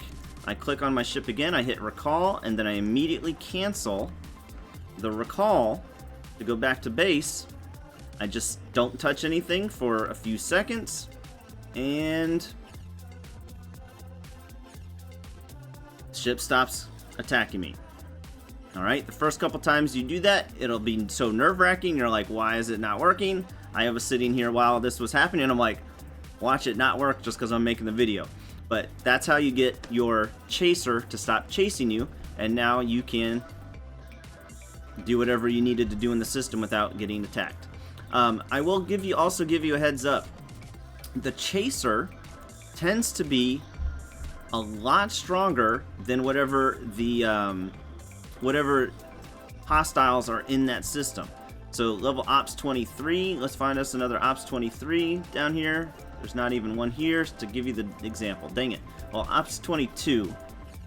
I click on my ship again, I hit recall, and then I immediately cancel the recall to go back to base. I just don't touch anything for a few seconds, and ship stops attacking me. Alright, the first couple times you do that, it'll be so nerve-wracking. You're like, why is it not working? I was sitting here while this was happening, and I'm like, watch it not work just because I'm making the video. But that's how you get your chaser to stop chasing you, and now you can do whatever you needed to do in the system without getting attacked. I will also give you a heads up. The chaser tends to be a lot stronger than whatever hostiles are in that system. So level Ops 23, let's find us another Ops 23 down here. There's not even one here to give you the example. Dang it. Well, Ops 22.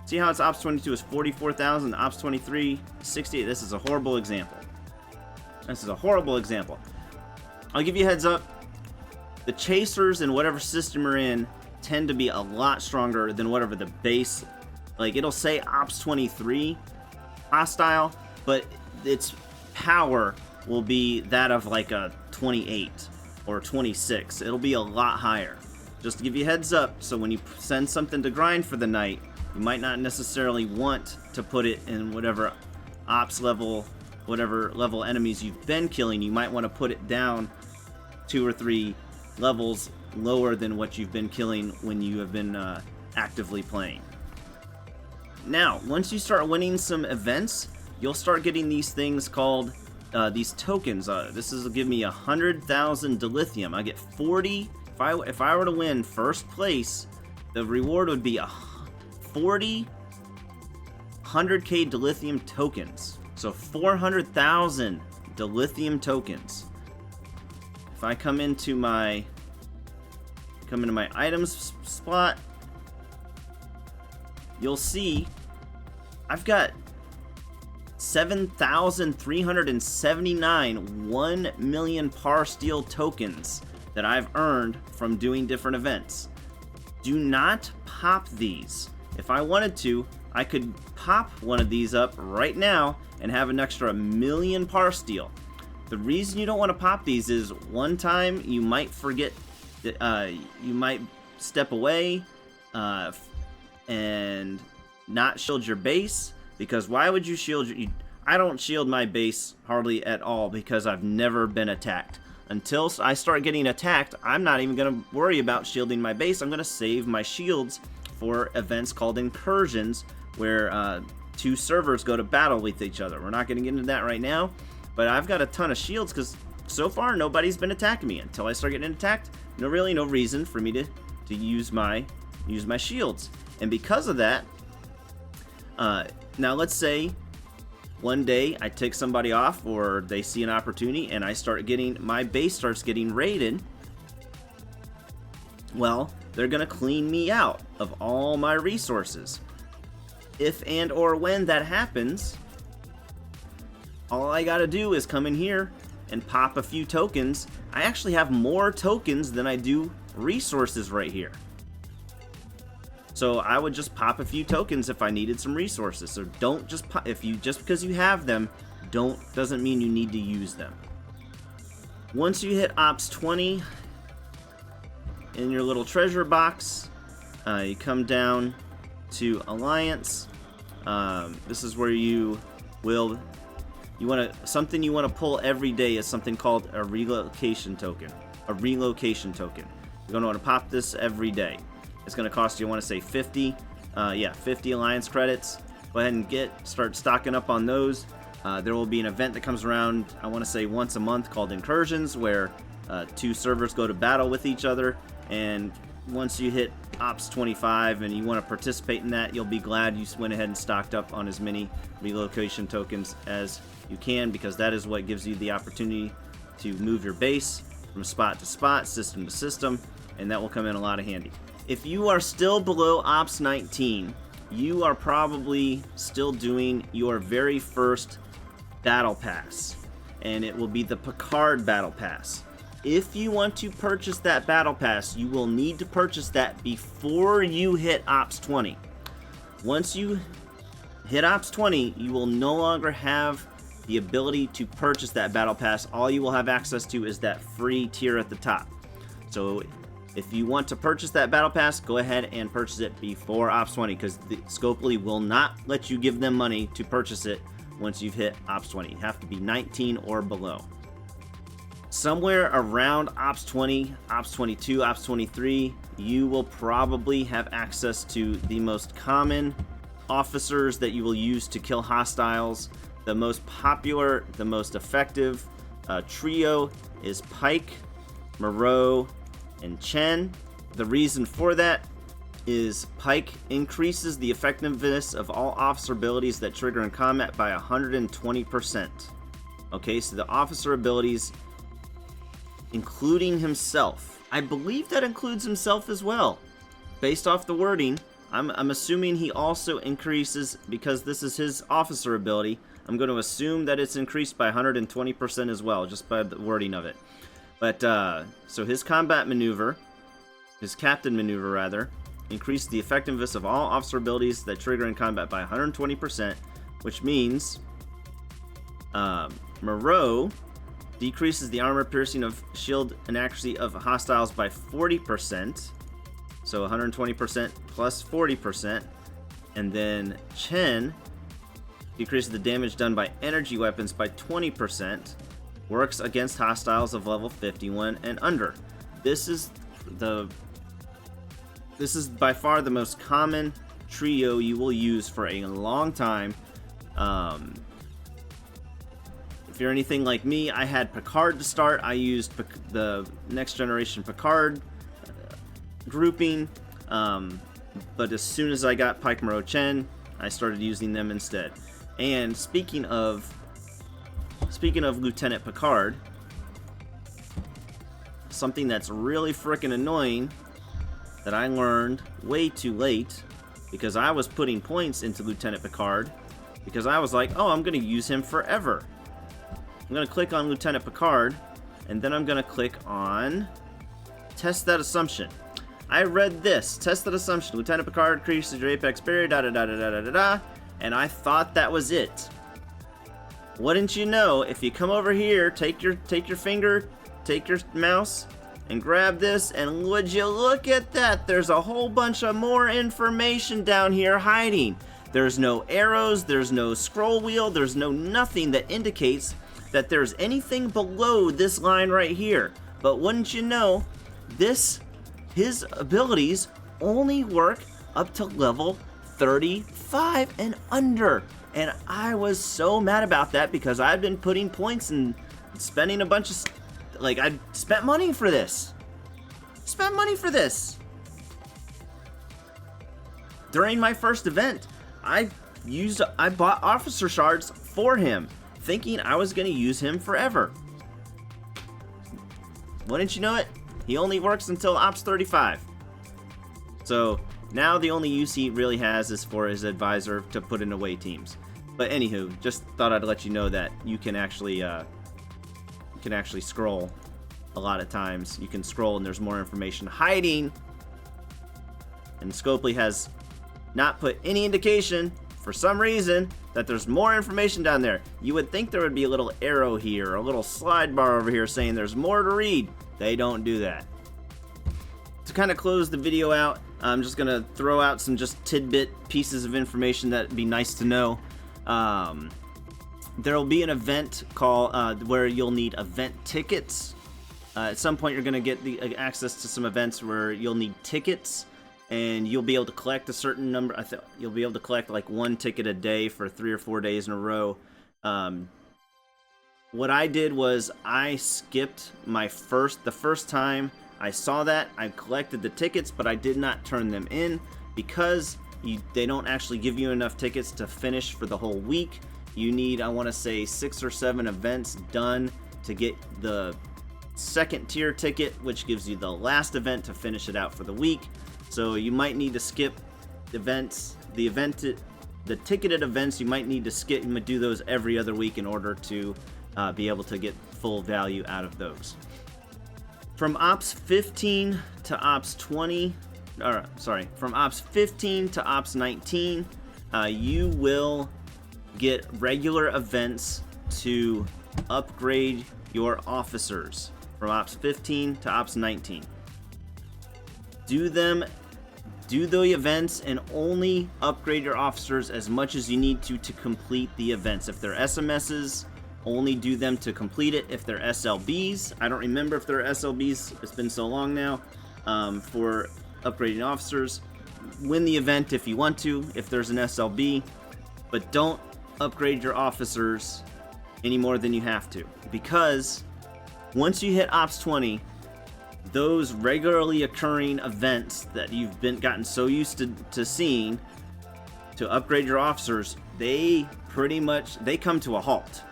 See how it's Ops 22 is 44,000, Ops 23, 68. This is a horrible example. This is a horrible example. I'll give you a heads up. The chasers in whatever system you're in tend to be a lot stronger than whatever the base, like it'll say Ops 23 hostile, but its power will be that of like a 28 or 26. It'll be a lot higher. Just to give you a heads up, so when you send something to grind for the night, you might not necessarily want to put it in whatever ops level, whatever level enemies you've been killing. You might want to put it down 2 or 3 levels lower than what you've been killing when you have been actively playing. Now, once you start winning some events, you'll start getting these things called these tokens. This will give me 100,000 dilithium. I get 40. If I were to win first place, the reward would be 40 100k dilithium tokens. So 400,000 dilithium tokens. If I come into my come into my items spot, you'll see I've got 7,379 1 million par steel tokens that I've earned from doing different events. Do not pop these. If I wanted to, I could pop one of these up right now and have an extra 1 million par steel. The reason you don't want to pop these is one time you might forget, you might step away and not shield your base, because why would you shield your... I don't shield my base hardly at all because I've never been attacked. Until I start getting attacked, I'm not even going to worry about shielding my base. I'm going to save my shields for events called incursions, where 2 servers go to battle with each other. We're not going to get into that right now, but I've got a ton of shields because so far nobody's been attacking me. Until I start getting attacked, no reason for me to use my shields. And because of that, now let's say one day I take somebody off, or they see an opportunity and my base starts getting raided. Well, they're gonna clean me out of all my resources. If and or when that happens, all I gotta do is come in here and pop a few tokens. I actually have more tokens than I do resources right here. So I would just pop a few tokens if I needed some resources. So don't just pop, just because you have them, doesn't mean you need to use them. Once you hit Ops 20 in your little treasure box, you come down to Alliance. This is where something you want to pull every day is something called a relocation token. You're going to want to pop this every day. It's going to cost you, I want to say 50 Alliance credits. Go ahead and start stocking up on those. There will be an event that comes around, I want to say once a month, called Incursions, where 2 servers go to battle with each other. And once you hit Ops 25 and you want to participate in that, you'll be glad you went ahead and stocked up on as many relocation tokens as you can, because that is what gives you the opportunity to move your base from spot to spot, system to system, and that will come in a lot of handy. If you are still below Ops 19, you are probably still doing your very first Battle Pass, and it will be the Picard Battle Pass. If you want to purchase that Battle Pass, you will need to purchase that before you hit Ops 20. Once you hit Ops 20, you will no longer have the ability to purchase that Battle Pass. All you will have access to is that free tier at the top. So if you want to purchase that Battle Pass, go ahead and purchase it before Ops 20, because the Scopely will not let you give them money to purchase it once you've hit Ops 20. You have to be 19 or below. Somewhere around Ops 20, Ops 22, Ops 23, you will probably have access to the most common officers that you will use to kill hostiles. The most popular, the most effective trio is Pike, Moreau, and Chen. The reason for that is Pike increases the effectiveness of all officer abilities that trigger in combat by 120%. Okay, so the officer abilities, including himself. I believe that includes himself as well. Based off the wording, I'm assuming he also increases, because this is his officer ability. I'm going to assume that it's increased by 120% as well, just by the wording of it. But, so his captain maneuver, increased the effectiveness of all officer abilities that trigger in combat by 120%, which means Moreau decreases the armor piercing of shield and accuracy of hostiles by 40%, so 120% plus 40%, and then Chen decreases the damage done by energy weapons by 20%, works against hostiles of level 51 and under. This is by far the most common trio you will use for a long time. If you're anything like me, I had Picard to start. I used the next generation Picard grouping, but as soon as I got Pike, Moreau, Chen, I started using them instead. And speaking of Lieutenant Picard, something that's really freaking annoying that I learned way too late because I was putting points into Lieutenant Picard because I was like, oh, I'm going to use him forever. I'm going to click on Lieutenant Picard, and then I'm going to click on Test That Assumption. I read this. Test that assumption. Lieutenant Picard increases your apex barrier, da-da-da-da-da-da-da-da, and I thought that was it. Wouldn't you know, if you come over here, take your finger, take your mouse, and grab this, and would you look at that? There's a whole bunch of more information down here hiding. There's no arrows, there's no scroll wheel, there's no nothing that indicates that there's anything below this line right here. But wouldn't you know, his abilities only work up to level 35 and under. And I was so mad about that because I've been putting points and spending a bunch of... Like, I spent money for this. During my first event, I bought officer shards for him, thinking I was going to use him forever. Wouldn't you know it? He only works until Ops 35. So now the only use he really has is for his advisor to put in away teams. But anywho, just thought I'd let you know that you can actually scroll a lot of times. You can scroll and there's more information hiding. And Scopely has not put any indication, for some reason, that there's more information down there. You would think there would be a little arrow here, a little slide bar over here saying there's more to read. They don't do that. To kind of close the video out, I'm just going to throw out some just tidbit pieces of information that'd be nice to know. There'll be an event called where you'll need event tickets. At some point you're going to get the access to some events where you'll need tickets, and you'll be able to collect a certain number. You'll be able to collect like 1 ticket a day for 3 or 4 days in a row. What I did was I skipped the first time I saw that. I collected the tickets, but I did not turn them in because they don't actually give you enough tickets to finish for the whole week. You need, I want to say, 6 or 7 events done to get the second tier ticket, which gives you the last event to finish it out for the week. So you might need to skip events. The ticketed events, you might need to skip and do those every other week in order to be able to get full value out of those. From Ops 15 to Ops 20, from Ops 15 to Ops 19, you will get regular events to upgrade your officers. From Ops 15 to Ops 19. Do the events and only upgrade your officers as much as you need to complete the events. If they're SMSs, only do them to complete it. If they're SLBs, I don't remember if they're SLBs, it's been so long now, for upgrading officers, win the event if you want to, if there's an SLB, but don't upgrade your officers any more than you have to, because once you hit Ops 20, those regularly occurring events that you've gotten so used to seeing to upgrade your officers, they come to a halt.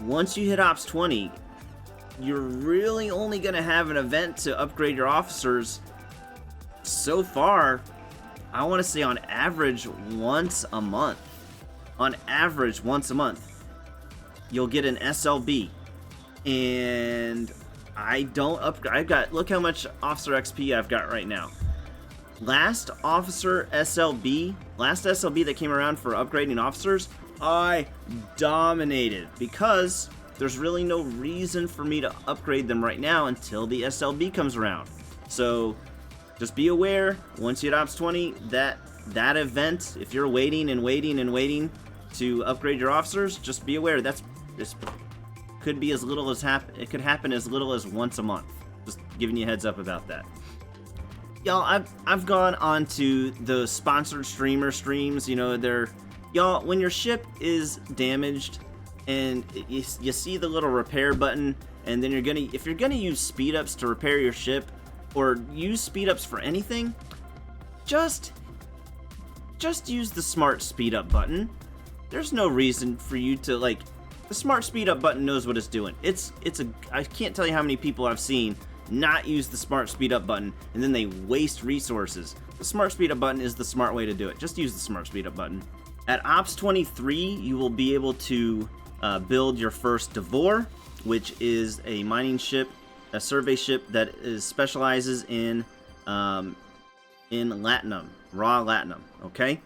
Once you hit Ops 20, you're really only going to have an event to upgrade your officers so far, I want to say on average once a month. On average once a month, you'll get an SLB. And I don't upgrade. Look how much officer XP I've got right now. Last SLB that came around for upgrading officers, I dominated because there's really no reason for me to upgrade them right now until the SLB comes around. So just be aware, once you hit Ops 20, that event, if you're waiting to upgrade your officers, just be aware this could be as little as it could happen as little as once a month. Just giving you a heads up about that. Y'all, I've gone on to those sponsored streamer streams. You know, y'all, when your ship is damaged and you see the little repair button, and then if you're gonna use speed ups to repair your ship or use speed ups for anything, just use the smart speed up button. There's no reason for you to the smart speed up button knows what it's doing. I can't tell you how many people I've seen not use the smart speed up button, and then they waste resources. The smart speed up button is the smart way to do it. Just use the smart speed up button. At Ops 23, you will be able to build your first Devore, which is a mining ship, a survey ship that specializes in latinum, raw latinum. Okay.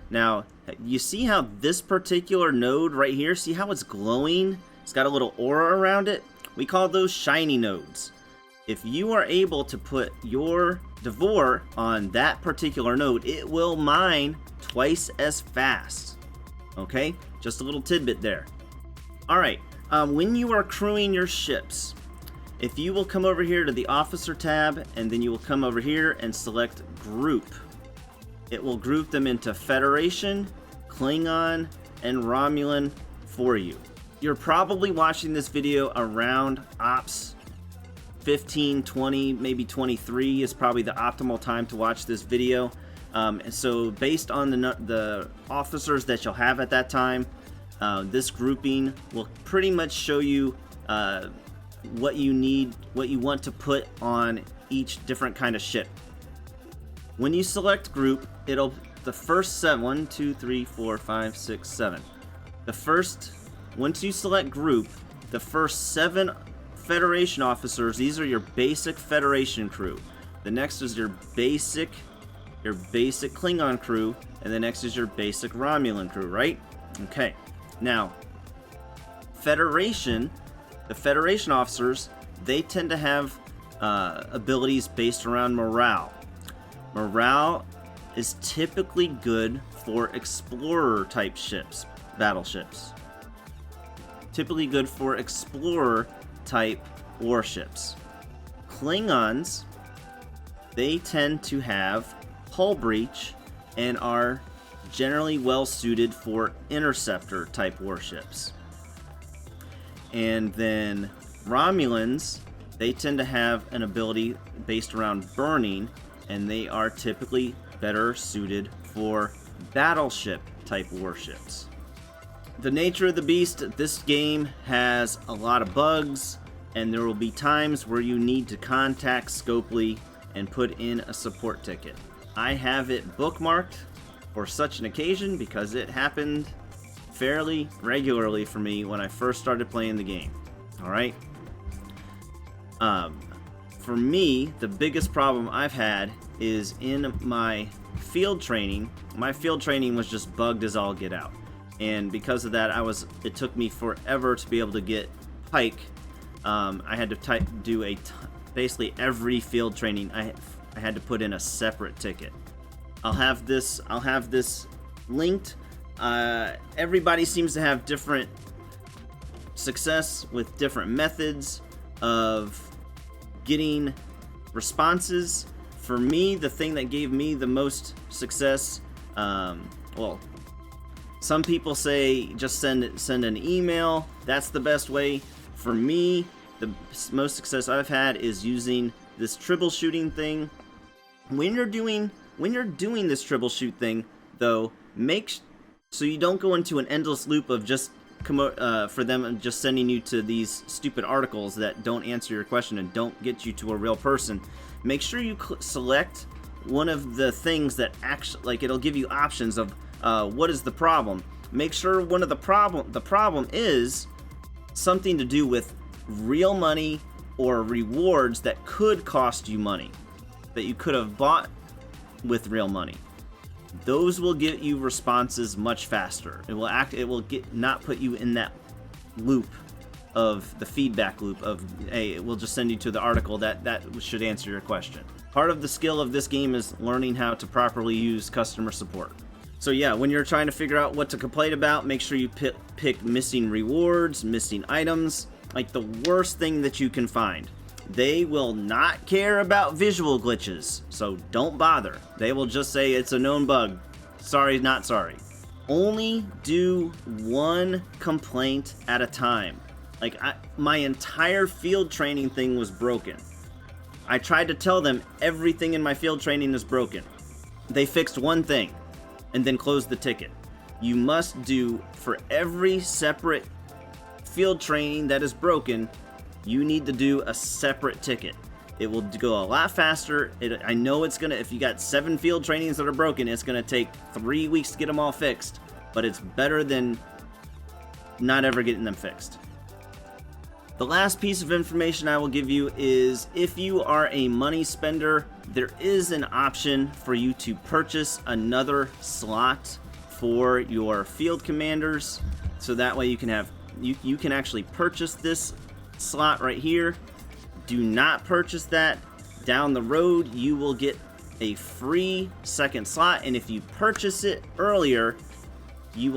Now you see how this particular node right here, see how it's glowing? It's got a little aura around it. We call those shiny nodes. If you are able to put your Devore on that particular node, it will mine twice as fast. Okay, just a little tidbit there. All right, when you are crewing your ships, if you will come over here to the officer tab, and then you will come over here and select group, it will group them into Federation, Klingon, and Romulan for you. You're probably watching this video around Ops 15, 20, maybe 23 is probably the optimal time to watch this video. And so based on the officers that you'll have at that time, this grouping will pretty much show you what you need, what you want to put on each different kind of ship. When you select group, it'll, the first 7, 1, 2, 3, 4, 5, 6, 7. Once you select group, the first 7 Federation officers, these are your basic Federation crew. The next is your basic Klingon crew, and the next is your basic Romulan crew, right? Okay. Now, the Federation officers, they tend to have abilities based around morale. Morale is typically good for explorer type ships, battleships. Typically good for explorer type warships. Klingons, they tend to have hull breach and are generally well suited for interceptor type warships. And then Romulans, they tend to have an ability based around burning, and they are typically better suited for battleship type warships. The nature of the beast, this game has a lot of bugs, and there will be times where you need to contact Scopely and put in a support ticket. I have it bookmarked for such an occasion because it happened fairly regularly for me when I first started playing the game. Alright? For me, the biggest problem I've had is in my field training. My field training was just bugged as all get out. And because of that, it took me forever to be able to get Pike. I had to do basically every field training. I had to put in a separate ticket. I'll have this linked. Everybody seems to have different success with different methods of getting responses. For me, the thing that gave me the most success, some people say just send an email. That's the best way. For me, the most success I've had is using this troubleshooting thing. When you're doing this troubleshoot thing, though, so you don't go into an endless loop of just for them just sending you to these stupid articles that don't answer your question and don't get you to a real person. Make sure you select one of the things that actually, like, it'll give you options of what is the problem. Make sure one of the problem is something to do with real money or rewards that could cost you money that you could have bought with real money. Those will get you responses much faster. It will not put you in that loop of the feedback loop of, hey, it will just send you to the article that should answer your question. Part of the skill of this game is learning how to properly use customer support. So yeah, when you're trying to figure out what to complain about, make sure you pick missing rewards, missing items, like the worst thing that you can find. They will not care about visual glitches, so don't bother. They will just say it's a known bug. Sorry, not sorry. Only do one complaint at a time. Like, my entire field training thing was broken. I tried to tell them everything in my field training is broken. They fixed one thing and then closed the ticket. You must do, for every separate field training that is broken, you need to do a separate ticket. It will go a lot faster. I know it's gonna, if you got 7 field trainings that are broken, it's gonna take 3 weeks to get them all fixed, but it's better than not ever getting them fixed. The last piece of information I will give you is if you are a money spender, there is an option for you to purchase another slot for your field commanders, so that way you can have you can actually purchase this slot right here. Do not purchase that. Down the road you will get a free second slot, and if you purchase it earlier, they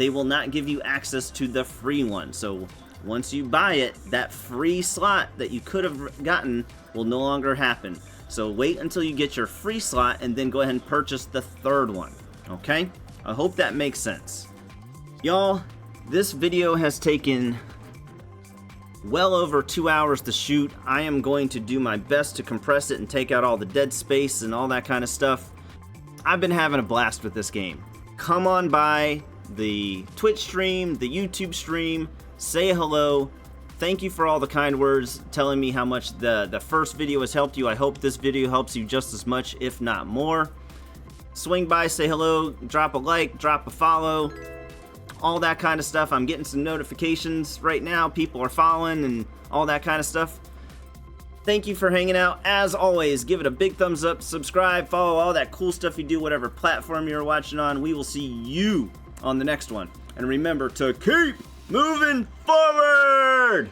will not give you access to the free one. So once you buy it, that free slot that you could have gotten will no longer happen. So wait until you get your free slot and then go ahead and purchase the third one. Okay? I hope that makes sense. Y'all, this video has taken well over 2 hours to shoot. I am going to do my best to compress it and take out all the dead space and all that kind of stuff. I've been having a blast with this game. Come on by the Twitch stream, the YouTube stream, say hello. Thank you for all the kind words telling me how much the first video has helped you. I hope this video helps you just as much, if not more. Swing by, say hello, drop a like, drop a follow, all that kind of stuff. I'm getting some notifications right now. People are following and all that kind of stuff. Thank you for hanging out. As always, give it a big thumbs up, subscribe, follow all that cool stuff you do, whatever platform you're watching on. We will see you on the next one. And remember to keep moving forward!